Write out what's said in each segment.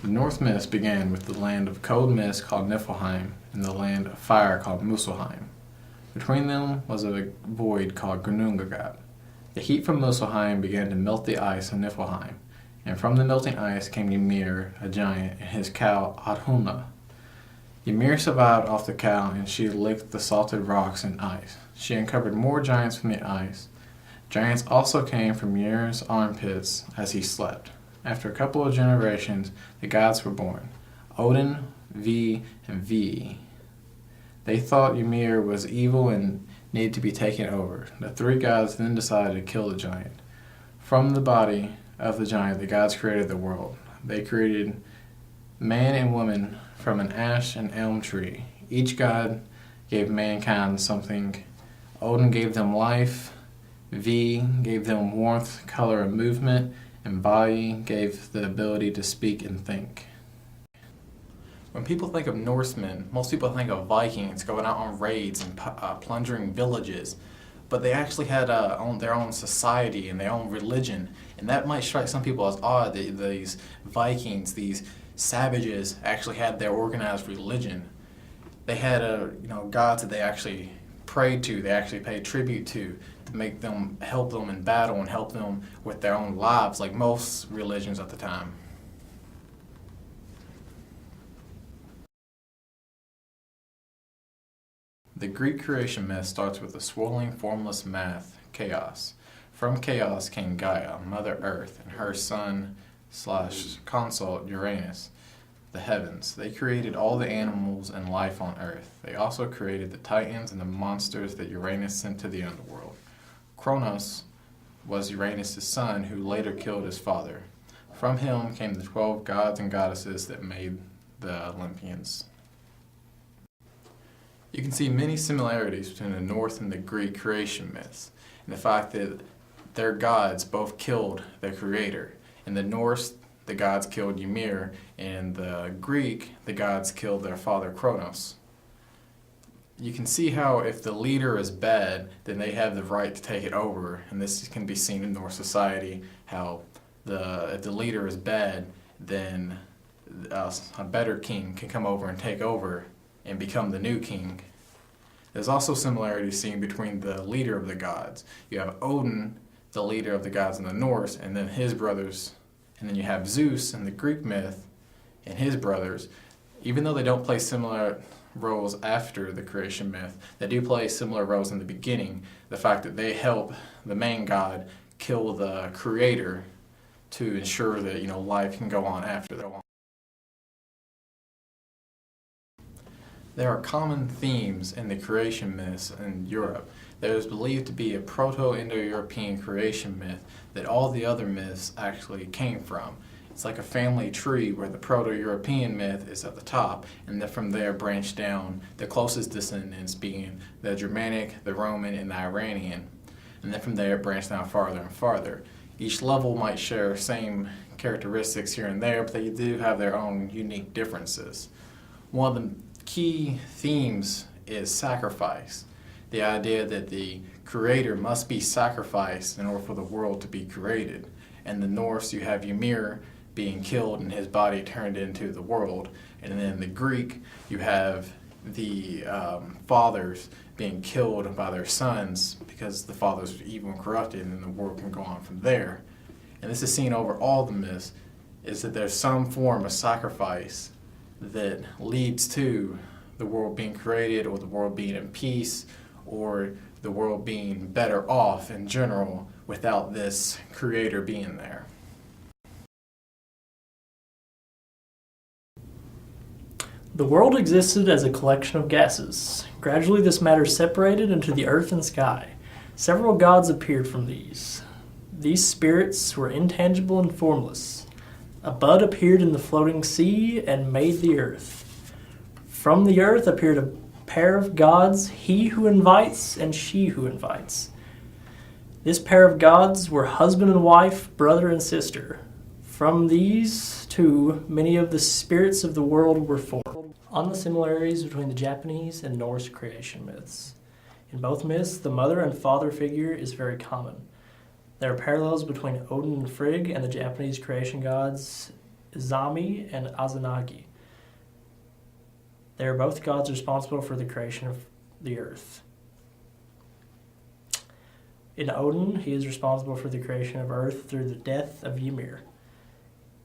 The Norse myths began with the land of cold mist called Niflheim and the land of fire called Muspelheim. Between them was a void called Ginnungagap. The heat from Muspelheim began to melt the ice of Niflheim, and from the melting ice came Ymir, a giant, and his cow Audhumla. Ymir survived off the cow, and she licked the salted rocks and ice. She uncovered more giants from the ice. Giants also came from Ymir's armpits as he slept. After a couple of generations, the gods were born, Odin, V, and Ve. They thought Ymir was evil and needed to be taken over. The three gods then decided to kill the giant. From the body of the giant, the gods created the world. They created man and woman from an ash and elm tree. Each god gave mankind something. Odin gave them life, V gave them warmth, color, and movement, and Vae gave the ability to speak and think. When people think of Norsemen, most people think of Vikings going out on raids and plundering villages, but they actually had their own society and their own religion, and that might strike some people as odd that these Vikings, these savages, actually had their organized religion. They had gods that they actually prayed to, they actually paid tribute to make them help them in battle and help them with their own lives, like most religions at the time. The Greek creation myth starts with a swirling, formless mass, chaos. From chaos came Gaia, Mother Earth, and her son/consort Uranus, the heavens. They created all the animals and life on Earth. They also created the titans and the monsters that Uranus sent to the underworld. Kronos was Uranus' son, who later killed his father. From him came the 12 gods and goddesses that made the Olympians. You can see many similarities between the Norse and the Greek creation myths, and the fact that their gods both killed their creator. In the Norse, the gods killed Ymir, and in the Greek, the gods killed their father Kronos. You can see how if the leader is bad, then they have the right to take it over, and this can be seen in Norse society, how if the leader is bad, then a better king can come over and take over and become the new king. There's also similarities seen between the leader of the gods. You have Odin, the leader of the gods in the Norse, and then his brothers. And then you have Zeus in the Greek myth and his brothers. Even though they don't play similar roles after the creation myth, they do play similar roles in the beginning. The fact that they help the main god kill the creator to ensure that life can go on after that. There are common themes in the creation myths in Europe. There is believed to be a Proto-Indo-European creation myth that all the other myths actually came from. It's like a family tree where the Proto-European myth is at the top, and then from there branch down, the closest descendants being the Germanic, the Roman, and the Iranian. And then from there it branched down farther and farther. Each level might share same characteristics here and there, but they do have their own unique differences. One of the key themes is sacrifice. The idea that the creator must be sacrificed in order for the world to be created. In the Norse, you have Ymir being killed and his body turned into the world. And then in the Greek, you have the fathers being killed by their sons because the fathers are evil and corrupted, and then the world can go on from there. And this is seen over all the myths, is that there's some form of sacrifice that leads to the world being created, or the world being in peace, or the world being better off in general without this creator being there. The world existed as a collection of gases. Gradually this matter separated into the earth and sky. Several gods appeared from these. These spirits were intangible and formless. A bud appeared in the floating sea and made the earth. From the earth appeared a pair of gods, he who invites and she who invites. This pair of gods were husband and wife, brother and sister. From these two, many of the spirits of the world were formed. On the similarities between the Japanese and Norse creation myths. In both myths, the mother and father figure is very common. There are parallels between Odin and Frigg and the Japanese creation gods Zami and Azanagi. They are both gods responsible for the creation of the earth. In Odin, he is responsible for the creation of earth through the death of Ymir.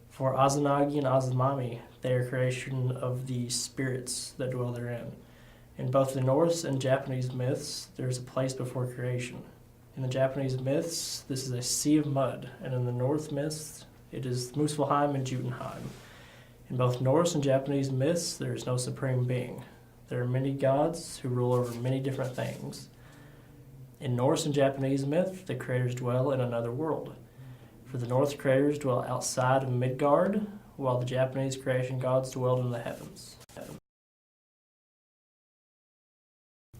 For Azanagi and Azamami, they are creation of the spirits that dwell therein. In both the Norse and Japanese myths, there is a place before creation. In the Japanese myths, this is a sea of mud, and in the Norse myths, it is Muspelheim and Jotunheim. In both Norse and Japanese myths, there is no supreme being. There are many gods who rule over many different things. In Norse and Japanese myth, the creators dwell in another world. For the Norse creators dwell outside of Midgard, while the Japanese creation gods dwelled in the heavens.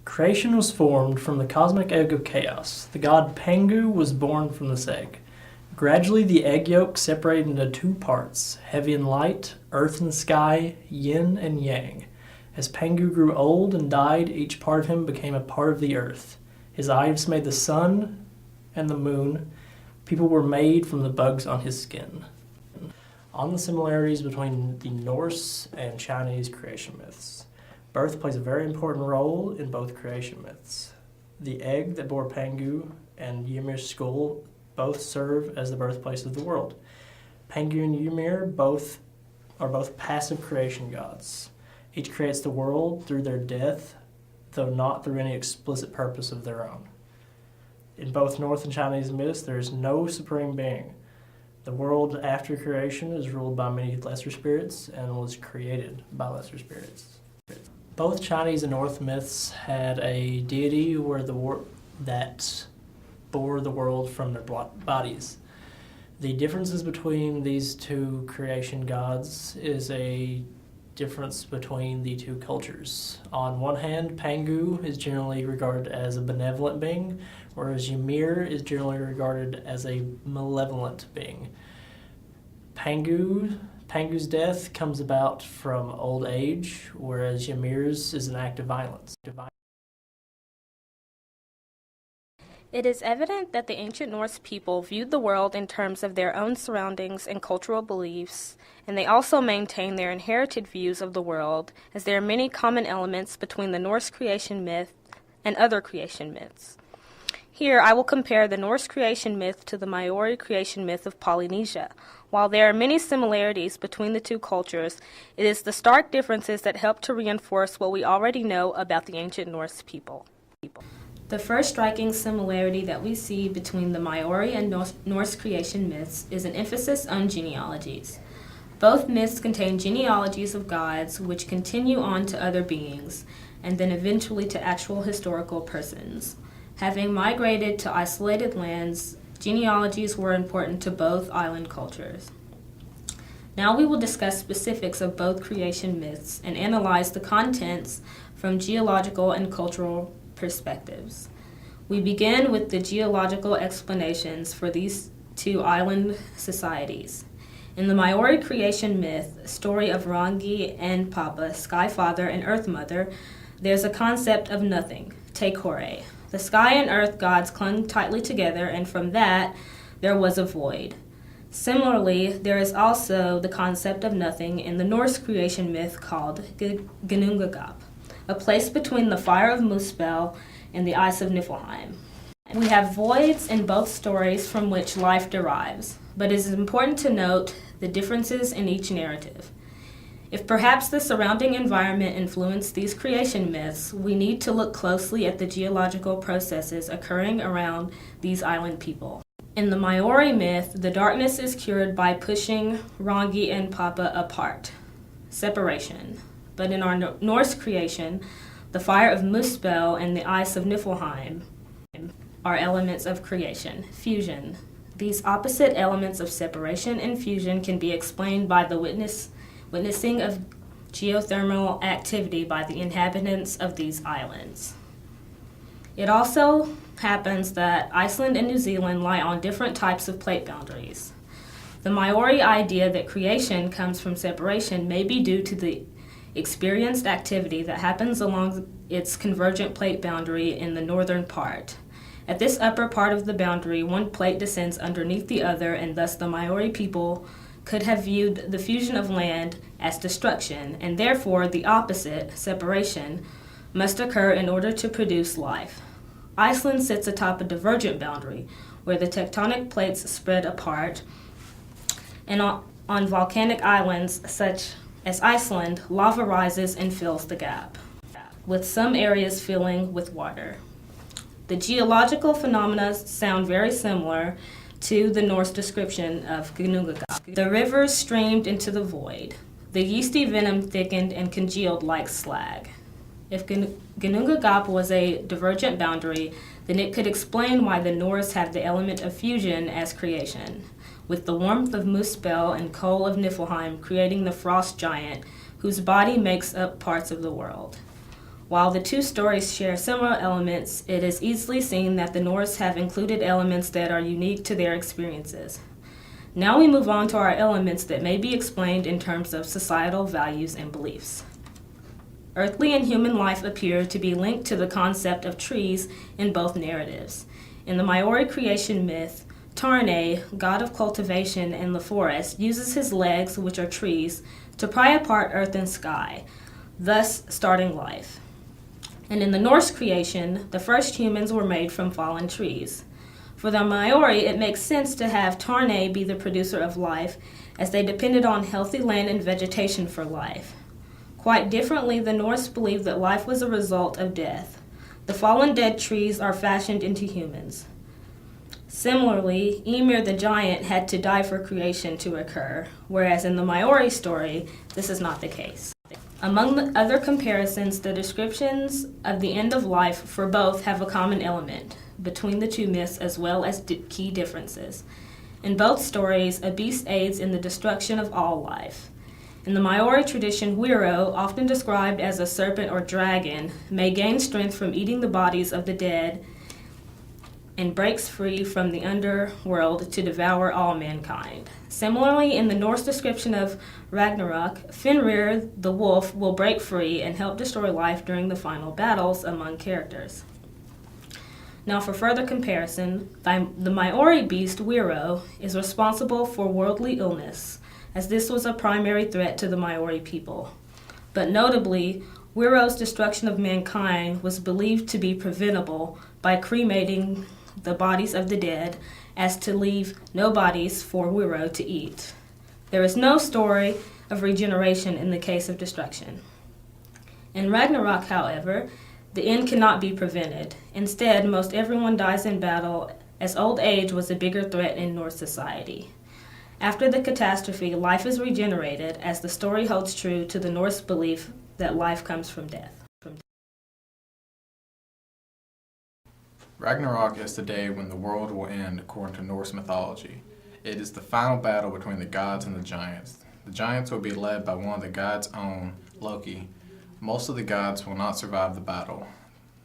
Creation was formed from the cosmic egg of chaos. The god Pengu was born from this egg. Gradually, the egg yolk separated into two parts, heavy and light, earth and sky, yin and yang. As Pengu grew old and died, each part of him became a part of the earth. His eyes made the sun and the moon. People were made from the bugs on his skin. On the similarities between the Norse and Chinese creation myths. Birth plays a very important role in both creation myths. The egg that bore Pengu and Ymir's skull both serve as the birthplace of the world. Pengu and Ymir are both passive creation gods. Each creates the world through their death, though not through any explicit purpose of their own. In both Norse and Chinese myths, there is no supreme being. The world after creation is ruled by many lesser spirits and was created by lesser spirits. Both Chinese and Norse myths had a deity that bore the world from their bodies. The differences between these two creation gods is a difference between the two cultures. On one hand, Pengu is generally regarded as a benevolent being, whereas Ymir is generally regarded as a malevolent being. Pengu's death comes about from old age, whereas Ymir's is an act of violence. It is evident that the ancient Norse people viewed the world in terms of their own surroundings and cultural beliefs, and they also maintain their inherited views of the world, as there are many common elements between the Norse creation myth and other creation myths. Here, I will compare the Norse creation myth to the Maori creation myth of Polynesia. While there are many similarities between the two cultures, it is the stark differences that help to reinforce what we already know about the ancient Norse people. The first striking similarity that we see between the Maori and Norse creation myths is an emphasis on genealogies. Both myths contain genealogies of gods which continue on to other beings, and then eventually to actual historical persons. Having migrated to isolated lands, genealogies were important to both island cultures. Now we will discuss specifics of both creation myths and analyze the contents from geological and cultural perspectives. We begin with the geological explanations for these two island societies. In the Maori creation myth, story of Rangi and Papa, Sky Father and Earth Mother, there's a concept of nothing, te kore. The sky and earth gods clung tightly together, and from that, there was a void. Similarly, there is also the concept of nothing in the Norse creation myth called Ginnungagap, a place between the fire of Muspel and the ice of Niflheim. We have voids in both stories from which life derives, but it is important to note the differences in each narrative. If perhaps the surrounding environment influenced these creation myths, we need to look closely at the geological processes occurring around these island people. In the Maori myth, the darkness is cured by pushing Rangi and Papa apart, separation. But in our Norse creation, the fire of Muspel and the ice of Niflheim are elements of creation, fusion. These opposite elements of separation and fusion can be explained by the witnessing of geothermal activity by the inhabitants of these islands. It also happens that Iceland and New Zealand lie on different types of plate boundaries. The Maori idea that creation comes from separation may be due to the experienced activity that happens along its convergent plate boundary in the northern part. At this upper part of the boundary, one plate descends underneath the other, and thus the Maori people could have viewed the fusion of land as destruction, and therefore the opposite, separation, must occur in order to produce life. Iceland sits atop a divergent boundary, where the tectonic plates spread apart, and on volcanic islands such as Iceland, lava rises and fills the gap, with some areas filling with water. The geological phenomena sound very similar to the Norse description of Ginnungagap. The rivers streamed into the void. The yeasty venom thickened and congealed like slag. If Ginnungagap was a divergent boundary, then it could explain why the Norse have the element of fusion as creation, with the warmth of Muspel and coal of Niflheim creating the frost giant, whose body makes up parts of the world. While the two stories share similar elements, it is easily seen that the Norse have included elements that are unique to their experiences. Now we move on to our elements that may be explained in terms of societal values and beliefs. Earthly and human life appear to be linked to the concept of trees in both narratives. In the Maori creation myth, Tarne, god of cultivation and the forest, uses his legs, which are trees, to pry apart earth and sky, thus starting life. And in the Norse creation, the first humans were made from fallen trees. For the Maori, it makes sense to have Tarne be the producer of life, as they depended on healthy land and vegetation for life. Quite differently, the Norse believed that life was a result of death. The fallen dead trees are fashioned into humans. Similarly, Ymir the giant had to die for creation to occur, whereas in the Maori story, this is not the case. Among the other comparisons, the descriptions of the end of life for both have a common element between the two myths, as well as key differences. In both stories, a beast aids in the destruction of all life. In the Maori tradition, Wiro, often described as a serpent or dragon, may gain strength from eating the bodies of the dead and breaks free from the underworld to devour all mankind. Similarly, in the Norse description of Ragnarok, Fenrir the wolf will break free and help destroy life during the final battles among characters. Now, for further comparison, the Maori beast Wiro is responsible for worldly illness, as this was a primary threat to the Maori people. But notably, Wiro's destruction of mankind was believed to be preventable by cremating the bodies of the dead, as to leave no bodies for Wiro to eat. There is no story of regeneration in the case of destruction. In Ragnarok, however, the end cannot be prevented. Instead, most everyone dies in battle, as old age was a bigger threat in Norse society. After the catastrophe, life is regenerated, as the story holds true to the Norse belief that life comes from death. Ragnarok is the day when the world will end according to Norse mythology. It is the final battle between the gods and the giants. The giants will be led by one of the gods' own, Loki. Most of the gods will not survive the battle.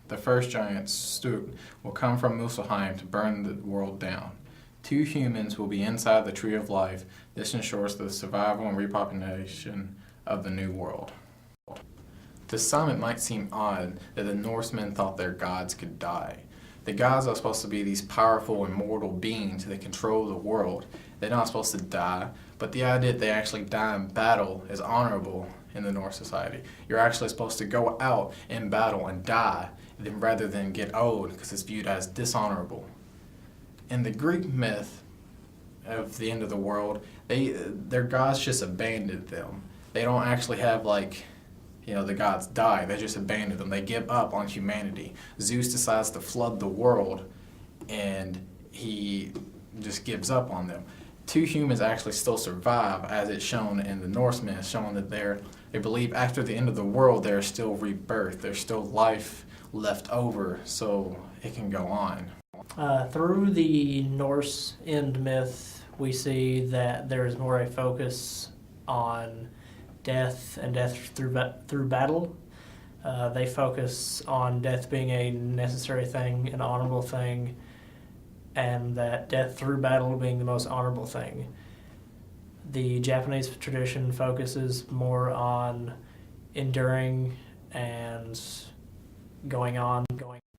The first giant, Stut, will come from Muspelheim to burn the world down. 2 humans will be inside the Tree of Life. This ensures the survival and repopulation of the new world. To some, it might seem odd that the Norsemen thought their gods could die. The gods are supposed to be these powerful, immortal beings that control the world. They're not supposed to die, but the idea that they actually die in battle is honorable in the Norse society. You're actually supposed to go out in battle and die rather than get old, because it's viewed as dishonorable. In the Greek myth of the end of the world, their gods just abandoned them. They don't actually have the gods die. They just abandon them. They give up on humanity. Zeus decides to flood the world, and he just gives up on them. 2 humans actually still survive, as it's shown in the Norse myth, showing that they believe after the end of the world there is still rebirth. There's still life left over, so it can go on. Through the Norse end myth, we see that there is more a focus on death and death through battle. They focus on death being a necessary thing, an honorable thing, and that death through battle being the most honorable thing. The Japanese tradition focuses more on enduring and going on.